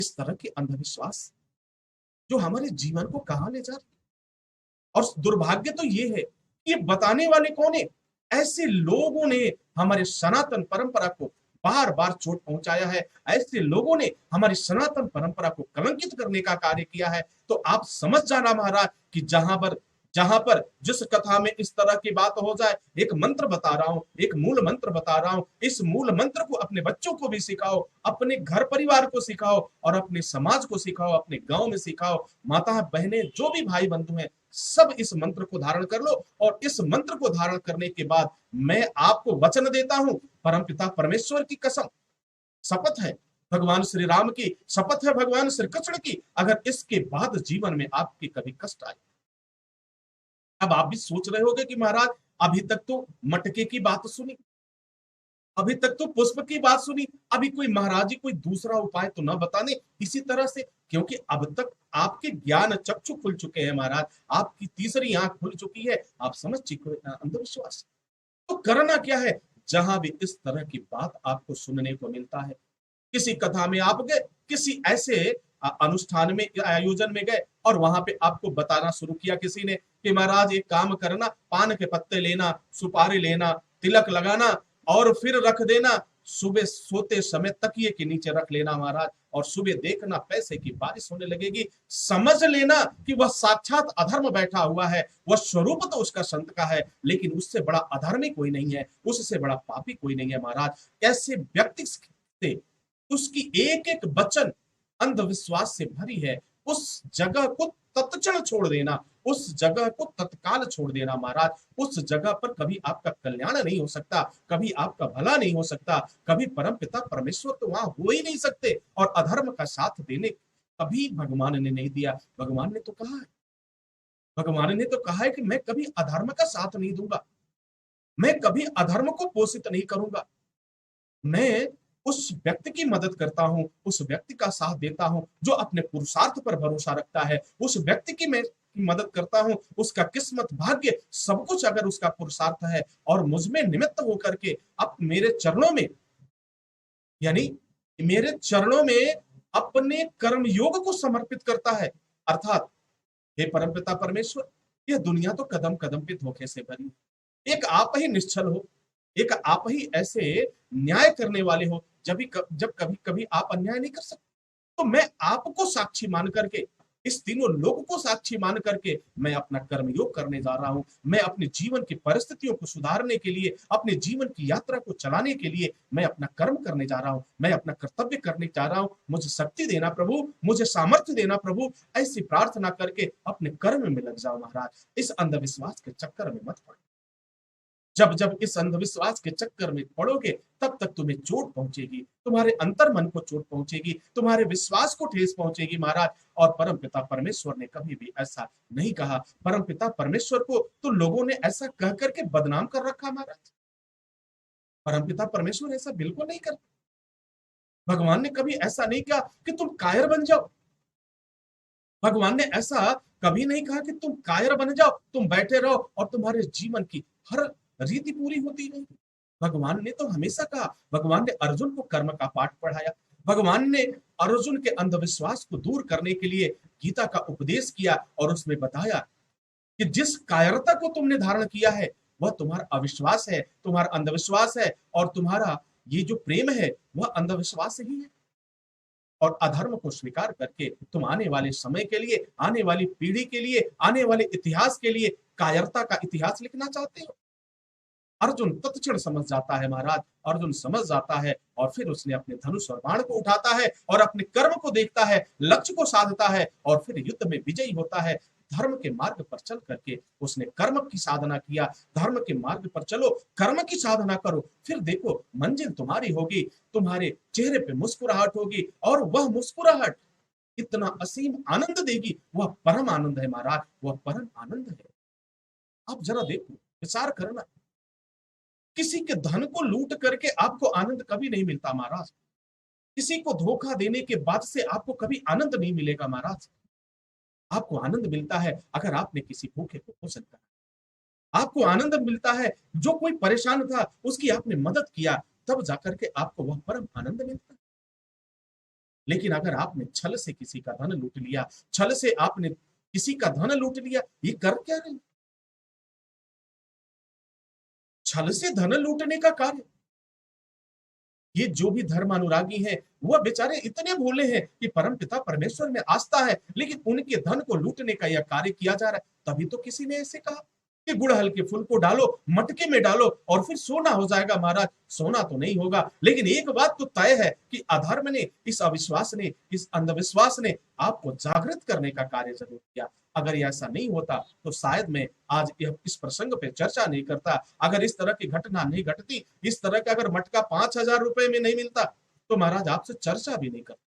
इस तरह के अंधविश्वास जो हमारे जीवन को कहां ले जा रहे हैं। और दुर्भाग्य तो ये है कि ये बताने वाले कौन है? ऐसे लोगों ने हमारे सनातन परंपरा को बार बार चोट पहुंचाया है। ऐसे लोगों ने हमारी सनातन परंपरा को कलंकित करने का कार्य किया है। तो आप समझ जाना महाराज कि जहां पर जिस कथा में इस तरह की बात हो जाए, एक मंत्र बता रहा हूं, एक मूल मंत्र बता रहा हूं। इस मूल मंत्र को अपने बच्चों को भी सिखाओ, अपने घर परिवार को सिखाओ और अपने समाज को सिखाओ, अपने गांव में सिखाओ। माता बहनें, जो भी भाई बंधु हैं, सब इस मंत्र को धारण कर लो। और इस मंत्र को धारण करने के बाद मैं आपको वचन देता हूं, परमपिता परमेश्वर की कसम, शपथ है भगवान श्री राम की, शपथ है भगवान श्री कृष्ण की, अगर इसके बाद जीवन में आपके कभी कष्ट आए। अब आप भी सोच रहे होंगे कि महाराज अभी तक तो मटके की बात सुनी, अभी तक तो पुष्प की बात सुनी, अभी कोई महाराज जी कोई दूसरा उपाय तो ना बताने इसी तरह से। क्योंकि अब तक आपके ज्ञान चक्षु खुल चुके हैं महाराज, आपकी तीसरी आंख खुल चुकी है, आप समझ चुके हैं अंधविश्वास। तो करना क्या है? जहां भी इस तरह की बात आपको सुनने को मिलता है, किसी कथा में आप गए, किसी ऐसे अनुष्ठान में, आयोजन में गए और वहां पे आपको बताना शुरू किया किसी ने कि महाराज एक काम करना, पान के पत्ते लेना, सुपारी लेना, तिलक लगाना और फिर रख देना, सुबह सोते समय तकिए के नीचे रख लेना महाराज, और सुबह देखना पैसे की बारिश होने लगेगी। समझ लेना कि वह साक्षात अधर्म बैठा हुआ है। वह स्वरूप तो उसका संत का है, लेकिन उससे बड़ा अधर्मी कोई नहीं है, उससे बड़ा पापी कोई नहीं है महाराज। ऐसे व्यक्ति से उसकी एक एक वचन अंधविश्वास से भरी है। उस जगह को तत्क्षण छोड़ देना, उस जगह को तत्काल छोड़ देना महाराज। उस जगह पर कभी आपका कल्याण नहीं हो सकता, कभी आपका भला नहीं हो सकता, कभी परम पिता परमेश्वर तो वहां हो ही नहीं सकते। और अधर्म का साथ देने कभी भगवान ने नहीं दिया। भगवान ने तो कहा है, भगवान ने तो कहा है कि मैं कभी अधर्म का साथ नहीं दूंगा, मैं कभी अधर्म को पोषित नहीं करूंगा। मैं उस व्यक्ति की मदद करता हूं, उस व्यक्ति का साथ देता हूं जो अपने पुरुषार्थ पर भरोसा रखता है। उस व्यक्ति की मैं मदद करता हूं, उसका किस्मत भाग्य सब कुछ अगर उसका पुरुषार्थ है और मुझ में निमित्त होकर के अब मेरे चरणों में, यानी मेरे चरणों में अपने कर्म योग को समर्पित करता है, अर्थात हे परमपिता परमेश्वर, यह दुनिया तो कदम कदम पे धोखे से भरी है। एक आप ही निश्चल हो, एक आप ही ऐसे न्याय करने वाले हो, जब कभी कभी आप अन्याय नहीं कर सकते। तो मैं आपको साक्षी मान करके, इस तीनों लोग को साक्षी मान करके मैं अपना कर्मयोग करने जा रहा हूं। मैं अपने जीवन की परिस्थितियों को सुधारने के लिए, अपने जीवन की यात्रा को चलाने के लिए मैं अपना कर्म करने जा रहा हूं, मैं अपना कर्तव्य करने जा रहा हूं। मुझे शक्ति देना प्रभु, मुझे सामर्थ्य देना प्रभु। ऐसी प्रार्थना करके अपने कर्म में लग जाओ महाराज। इस अंधविश्वास के चक्कर में मत पड़ो। जब जब इस अंधविश्वास के चक्कर में पड़ोगे, तब तक तुम्हें चोट पहुंचेगी, तुम्हारे अंतर मन को चोट पहुंचेगी, तुम्हारे विश्वास को ठेस पहुंचेगी महाराज। और परम पिता परमेश्वर ने कभी भी ऐसा नहीं कहा। परम पिता परमेश्वर को तो लोगों ने ऐसा कह करके बदनाम कर रखा महाराज। परम पिता परमेश्वर ऐसा बिल्कुल नहीं करते। भगवान ने कभी ऐसा नहीं कहा कि तुम कायर बन जाओ। भगवान ने ऐसा कभी नहीं कहा कि तुम कायर बन जाओ, तुम बैठे रहो और तुम्हारे जीवन की हर रीति पूरी होती नहीं। भगवान ने तो हमेशा कहा, भगवान ने अर्जुन को कर्म का पाठ पढ़ाया, भगवान ने अर्जुन के अंधविश्वास को दूर करने के लिए गीता का उपदेश किया और उसमें बताया कि जिस कायरता को तुमने धारण किया है वह तुम्हारा अविश्वास है, तुम्हारा अंधविश्वास है, और तुम्हारा ये जो प्रेम है वह अंधविश्वास ही है। और अधर्म को स्वीकार करके तुम आने वाले समय के लिए, आने वाली पीढ़ी के लिए, आने वाले इतिहास के लिए कायरता का इतिहास लिखना चाहते हो। अर्जुन तत्क्षण समझ जाता है महाराज, अर्जुन समझ जाता है और फिर उसने अपने धनुष और बाण को उठाता है और अपने कर्म को देखता है, लक्ष्य को साधता है और फिर युद्ध में विजयी होता है। धर्म के मार्ग पर चल करके उसने कर्म की साधना किया। धर्म के मार्ग पर चलो, कर्म की साधना करो, फिर देखो मंजिल तुम्हारी होगी, तुम्हारे चेहरे पे मुस्कुराहट होगी और वह मुस्कुराहट इतना असीम आनंद देगी। वह परम आनंद है महाराज, वह परम आनंद है। आप जरा देखो, विचार करना, किसी के धन को लूट करके आपको आनंद कभी नहीं मिलता महाराज। किसी को धोखा देने के बाद से आपको कभी आनंद नहीं मिलेगा महाराज। आपको आनंद मिलता है अगर आपने किसी भूखे को भोजन करा, आपको आनंद मिलता है जो कोई परेशान था उसकी आपने मदद किया, तब जाकर के आपको वह परम आनंद मिलता है। लेकिन अगर आपने छल से किसी का धन लूट लिया, छल से आपने किसी का धन लूट लिया, ये कर क्या रहे? छल से धन लूटने का कार्य। ये जो भी धर्म अनुरागी हैं, वह बेचारे इतने भोले हैं कि परमपिता परमेश्वर में आस्था है, लेकिन उनके धन को लूटने का यह कार्य किया जा रहा है। तभी तो किसी ने ऐसे कहा कि गुड़हल के फूल को डालो, मटके में डालो और फिर सोना हो जाएगा। महाराज, सोना तो नहीं होगा, लेकिन एक बात तो तय है कि अधर्म ने, इस अविश्वास ने, इस अंधविश्वास ने आपको जागृत करने का कार्य जरूर किया। अगर ये ऐसा नहीं होता तो शायद मैं आज इस प्रसंग पे चर्चा नहीं करता। अगर इस तरह की घटना नहीं घटती, इस तरह का अगर मटका 5,000 रुपए में नहीं मिलता, तो महाराज आपसे चर्चा भी नहीं करता।